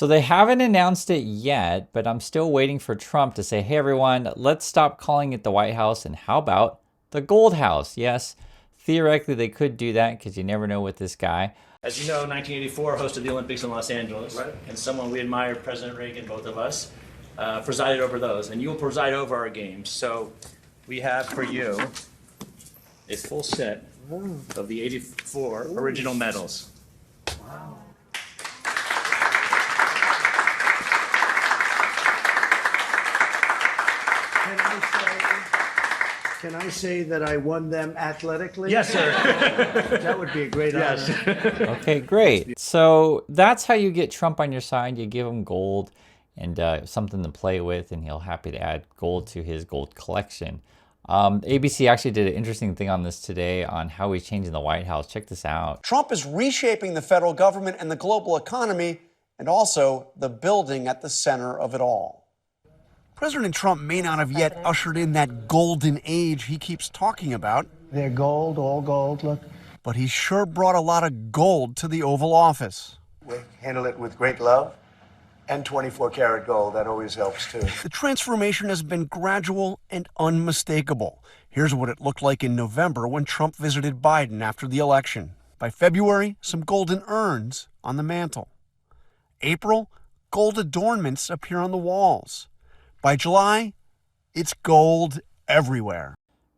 So they haven't announced it yet, but I'm still waiting for Trump to say, hey, everyone, let's stop calling it the White House. And how about the Gold House? Yes, theoretically, they could do that because you never know with this guy. As you know, 1984 hosted the Olympics in Los Angeles. Right. And someone we admired, President Reagan, both of us, presided over those. And you will preside over our games. So we have for you a full set of the 84 original medals. Wow. Can I say that I won them athletically? Yes, sir. That would be a great honor. Okay, great. So that's how you get Trump on your side. You give him gold and something to play with, and he'll happy to add gold to his gold collection. ABC actually did an interesting thing on this today on how he's changing the White House. Check this out. Trump is reshaping the federal government and the global economy, and also the building at the center of it all. President Trump may not have yet ushered in that golden age he keeps talking about. They're gold, all gold, look. But he sure brought a lot of gold to the Oval Office. We handle it with great love, and 24-karat gold, that always helps too. The transformation has been gradual and unmistakable. Here's what it looked like in November when Trump visited Biden after the election. By February, some golden urns on the mantle. April, gold adornments appear on the walls. By July, it's gold everywhere.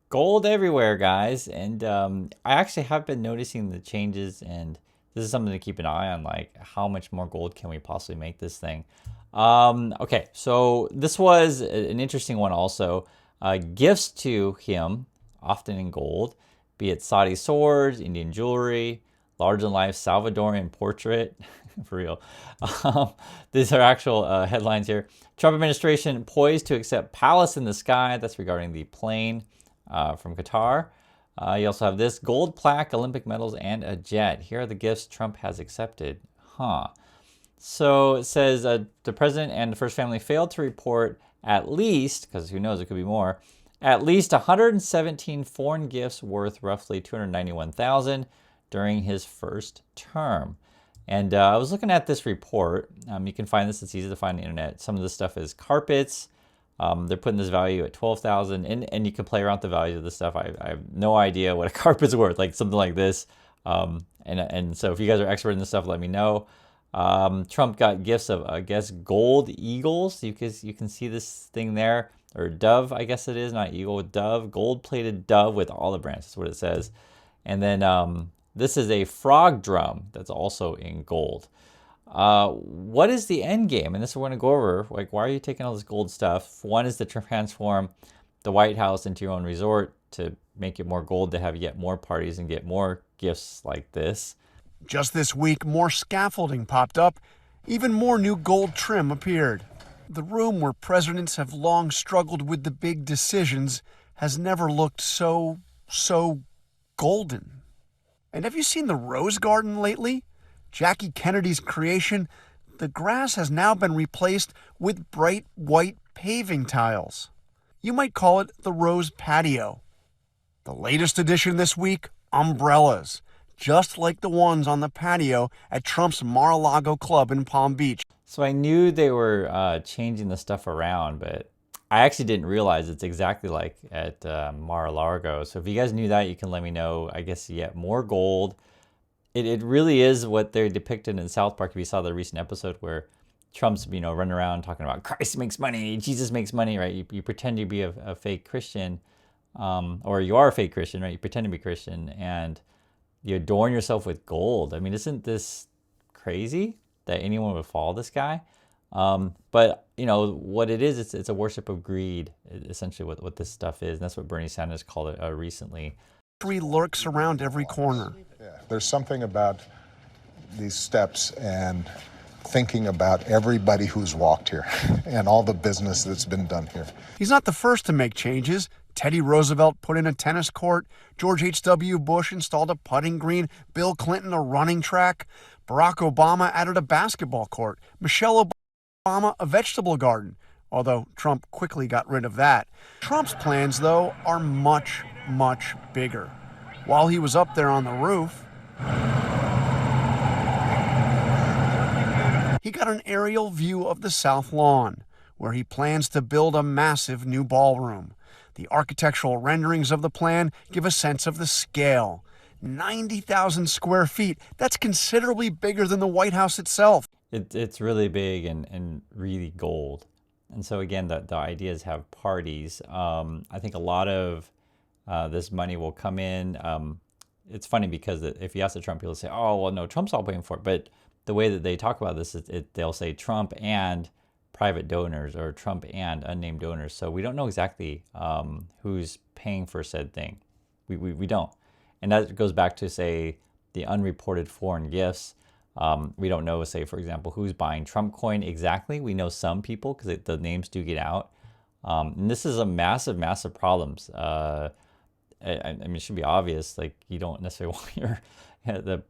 Gold everywhere, guys. And I actually have been noticing the changes, and this is something to keep an eye on, like how much more gold can we possibly make this thing? Okay, so this was an interesting one also. Gifts to him, often in gold, be it Saudi swords, Indian jewelry, large-in-life Salvadorian portrait. For real. These are actual headlines here. Trump administration poised to accept palace in the sky. That's regarding the plane from Qatar. You also have this gold plaque, Olympic medals, and a jet. Here are the gifts Trump has accepted. So it says the president and the first family failed to report at least, because who knows, it could be more, at least 117 foreign gifts worth roughly $291,000 during his first term. And I was looking at this report. You can find this. It's easy to find on the internet. Some of this stuff is carpets. They're putting this value at $12,000, and you can play around with the value of the stuff. I have no idea what a carpet's worth, like something like this. And so if you guys are expert in this stuff, let me know. Trump got gifts of, I guess, gold eagles. You can see this thing there, or dove, I guess it is, not eagle, dove, gold-plated dove with olive branch. That's what it says. And then this is a frog drum that's also in gold. What is the end game? And this is what we're going to go over. Like, why are you taking all this gold stuff? One is to transform the White House into your own resort, to make it more gold, to have yet more parties and get more gifts like this. Just this week, more scaffolding popped up. Even more new gold trim appeared. The room where presidents have long struggled with the big decisions has never looked so golden. And have you seen the Rose Garden lately? Jackie Kennedy's creation, the grass has now been replaced with bright white paving tiles. You might call it the Rose Patio. The latest addition this week, umbrellas, just like the ones on the patio at Trump's Mar-a-Lago club in Palm Beach. So I knew they were changing the stuff around, but I actually didn't realize it's exactly like at Mar-a-Lago. So if you guys knew that, you can let me know. I guess yet more gold. It really is what they're depicted in South Park. If you saw the recent episode where Trump's running around talking about Christ makes money, Jesus makes money, right? You pretend to be a fake Christian, or you are a fake Christian, right? You pretend to be Christian, and you adorn yourself with gold. I mean, isn't this crazy that anyone would follow this guy? But what it is, it's a worship of greed, essentially what this stuff is. And that's what Bernie Sanders called it recently. Lurks around every corner. Yeah, there's something about these steps and thinking about everybody who's walked here and all the business that's been done here. He's not the first to make changes. Teddy Roosevelt put in a tennis court. George H.W. Bush installed a putting green. Bill Clinton a running track. Barack Obama added a basketball court. Michelle Obama a vegetable garden, although Trump quickly got rid of that. Trump's plans, though, are much, much bigger. While he was up there on the roof, he got an aerial view of the South Lawn, where he plans to build a massive new ballroom. The architectural renderings of the plan give a sense of the scale. 90,000 square feet. That's considerably bigger than the White House itself. It's really big and really gold. And so again, the idea is have parties. I think a lot of this money will come in. It's funny because if you ask the Trump people, say, "Oh, well, no, Trump's all paying for it." But the way that they talk about this is they'll say Trump and private donors or Trump and unnamed donors. So we don't know exactly who's paying for said thing. We don't. And that goes back to, say, the unreported foreign gifts. We don't know, say, for example, who's buying Trump coin exactly. We know some people because the names do get out. And this is a massive, massive problem. I mean, it should be obvious. Like, you don't necessarily want the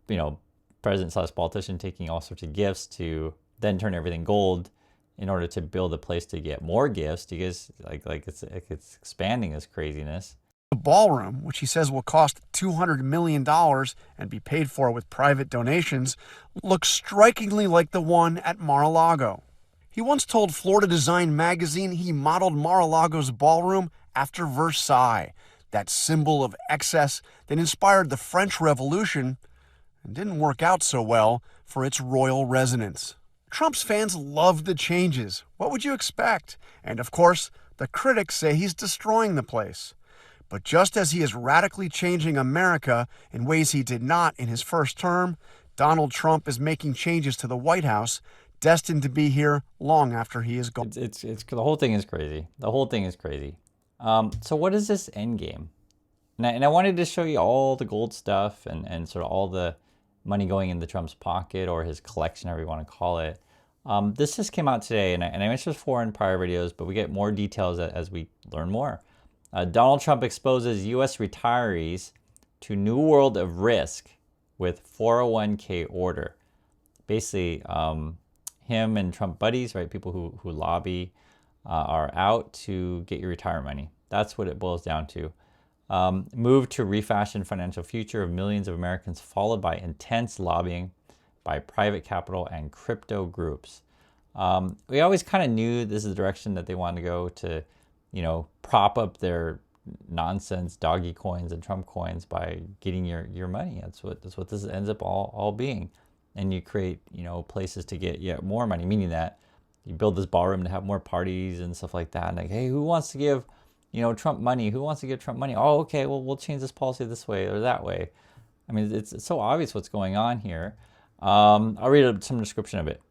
president / politician taking all sorts of gifts to then turn everything gold in order to build a place to get more gifts. Because it's expanding this craziness. The ballroom, which he says will cost $200 million and be paid for with private donations, looks strikingly like the one at Mar-a-Lago. He once told Florida Design magazine he modeled Mar-a-Lago's ballroom after Versailles, that symbol of excess that inspired the French Revolution and didn't work out so well for its royal residents. Trump's fans loved the changes. What would you expect? And of course, the critics say he's destroying the place. But just as he is radically changing America in ways he did not in his first term, Donald Trump is making changes to the White House destined to be here long after he is gone. It's the whole thing is crazy. The whole thing is crazy. So what is this end game? And I wanted to show you all the gold stuff and sort of all the money going into Trump's pocket or his collection, however you want to call it. This just came out today, and I mentioned this before in prior videos, but we get more details as we learn more. Donald Trump exposes U.S. retirees to new world of risk with 401k order. Basically, him and Trump buddies, right, people who lobby, are out to get your retirement money. That's what it boils down to. Move to refashion financial future of millions of Americans, followed by intense lobbying by private capital and crypto groups. We always kind of knew this is the direction that they wanted to go to, prop up their nonsense doggy coins and Trump coins by getting your money. That's what this ends up all being. And you create, places to get yet more money, meaning that you build this ballroom to have more parties and stuff like that. And like, hey, who wants to give, Trump money? Who wants to give Trump money? Oh, okay, well, we'll change this policy this way or that way. I mean, it's so obvious what's going on here. I'll read some description of it.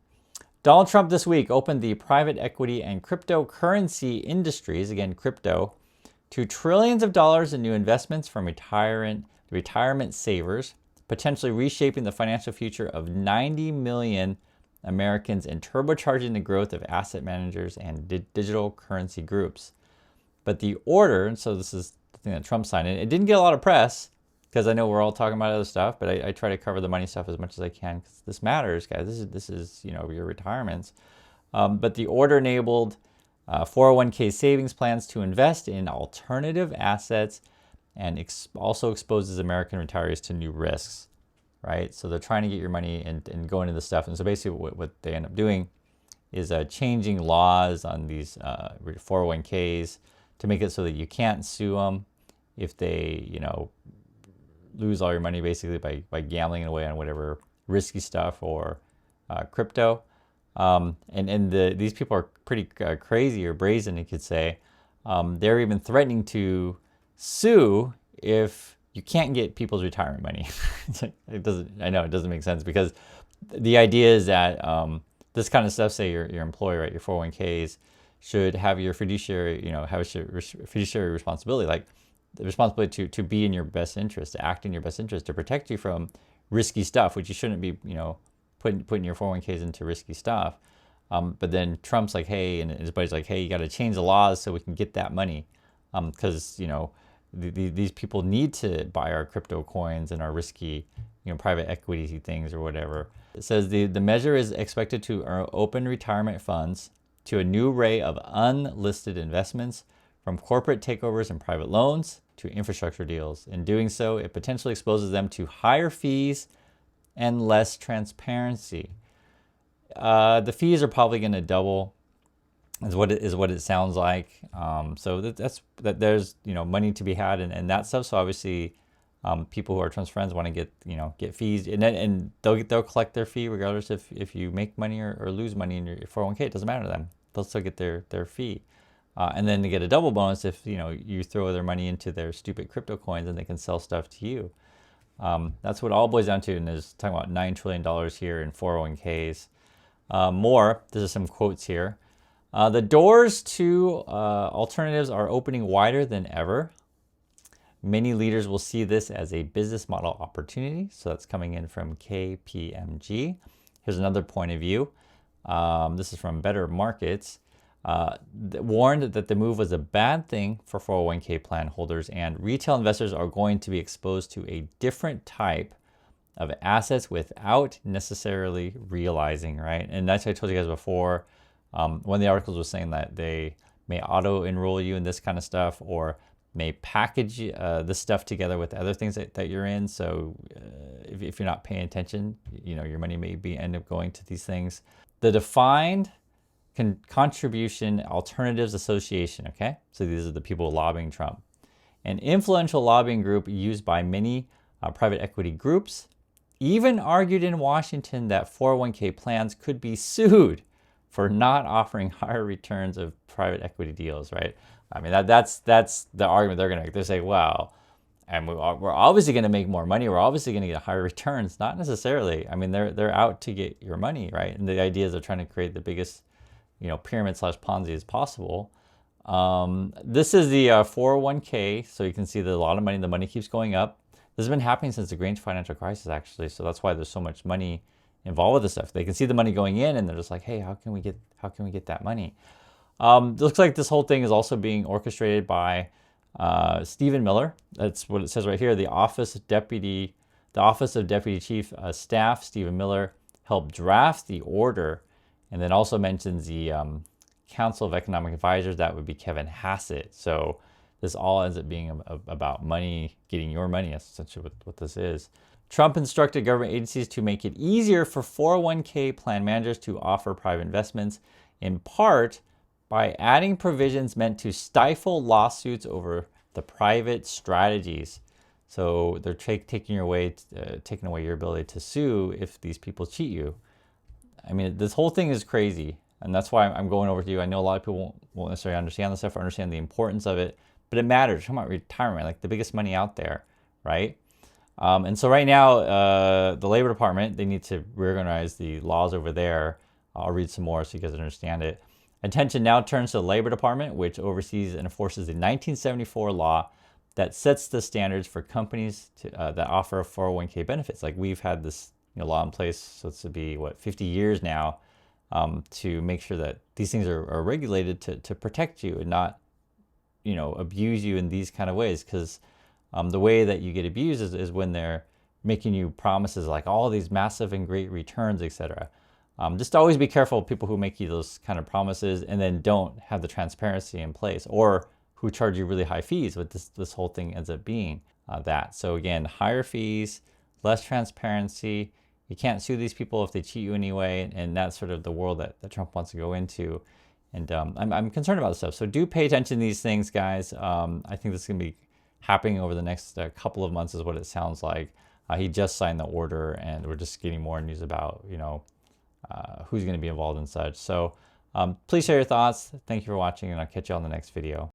Donald Trump this week opened the private equity and cryptocurrency industries, again, crypto, to trillions of dollars in new investments from retirement savers, potentially reshaping the financial future of 90 million Americans and turbocharging the growth of asset managers and digital currency groups. But the order, and so this is the thing that Trump signed, and it didn't get a lot of press because I know we're all talking about other stuff, but I try to cover the money stuff as much as I can because this matters, guys. This is your retirements. But the order enabled 401k savings plans to invest in alternative assets and also exposes American retirees to new risks, right? So they're trying to get your money and go into this stuff. And so basically what they end up doing is changing laws on these 401ks to make it so that you can't sue them if they, lose all your money basically by gambling away on whatever risky stuff or crypto. These people are pretty crazy or brazen, you could say. They're even threatening to sue if you can't get people's retirement money. It doesn't make sense because the idea is that this kind of stuff, say your employer, right, your 401ks, should have your fiduciary, have a fiduciary responsibility, like the responsibility to be in your best interest, to act in your best interest, to protect you from risky stuff, which you shouldn't be, putting your 401ks into risky stuff. But then Trump's like, hey, and his buddy's like, hey, you got to change the laws so we can get that money. Because, these people need to buy our crypto coins and our risky, private equity things or whatever. It says the measure is expected to open retirement funds to a new array of unlisted investments, from corporate takeovers and private loans to infrastructure deals. In doing so, it potentially exposes them to higher fees and less transparency. The fees are probably going to double, is what it sounds like. So there's money to be had and that stuff. So obviously, people who are Trump's friends want to get fees, and they'll collect their fee regardless if you make money or lose money in your 401k. It doesn't matter to them. They'll still get their fee. And then they get a double bonus if you throw their money into their stupid crypto coins and they can sell stuff to you. That's what it all boils down to, and there's talking about $9 trillion here in 401ks. There's some quotes here. The doors to alternatives are opening wider than ever. Many leaders will see this as a business model opportunity. So that's coming in from KPMG. Here's another point of view. This is from Better Markets. Warned that the move was a bad thing for 401k plan holders, and retail investors are going to be exposed to a different type of assets without necessarily realizing, right? And that's what I told you guys before. One of the articles was saying that they may auto-enroll you in this kind of stuff, or may package this stuff together with other things that you're in. So if you're not paying attention, your money may end up going to these things. The Defined Contribution Alternatives Association, okay? So these are the people lobbying Trump. An influential lobbying group used by many private equity groups, even argued in Washington that 401k plans could be sued for not offering higher returns of private equity deals, right? I mean, that's the argument they're gonna make. They say, well, and we're obviously gonna make more money. We're obviously gonna get higher returns. Not necessarily. I mean, they're out to get your money, right? And the idea is they're trying to create the biggest, pyramid / Ponzi as possible. This is the 401k. So you can see that a lot of money, the money keeps going up. This has been happening since the great financial crisis, actually. So that's why there's so much money involved with this stuff. They can see the money going in, and they're just like, hey, how can we get that money? It looks like this whole thing is also being orchestrated by Stephen Miller. That's what it says right here. The Office of Deputy Chief Staff, Stephen Miller, helped draft the order, and then also mentions the Council of Economic Advisors. That would be Kevin Hassett. So this all ends up being about money, getting your money. That's essentially what this is. Trump instructed government agencies to make it easier for 401k plan managers to offer private investments, in part by adding provisions meant to stifle lawsuits over the private strategies. So they're taking away your ability to sue if these people cheat you. I mean, this whole thing is crazy, and that's why I'm going over to you. I know a lot of people won't necessarily understand this stuff or understand the importance of it, but it matters. Talking about retirement, like the biggest money out there, right? And so right now, the Labor Department, they need to reorganize the laws over there. I'll read some more so you guys understand it. Attention now turns to the Labor Department, which oversees and enforces the 1974 law that sets the standards for companies that offer 401k benefits. Like we've had this law in place, so it's to be 50 years now, to make sure that these things are regulated to protect you and not abuse you in these kind of ways. Because the way that you get abused is when they're making you promises like all these massive and great returns, etc. Just always be careful of people who make you those kind of promises and then don't have the transparency in place, or who charge you really high fees. But this whole thing ends up being that. So again, higher fees, less transparency. You can't sue these people if they cheat you anyway, and that's sort of the world that Trump wants to go into. And I'm concerned about this stuff. So do pay attention to these things, guys. I think this is going to be happening over the next couple of months is what it sounds like. He just signed the order, and we're just getting more news about, who's going to be involved in such. So please share your thoughts. Thank you for watching, and I'll catch you on the next video.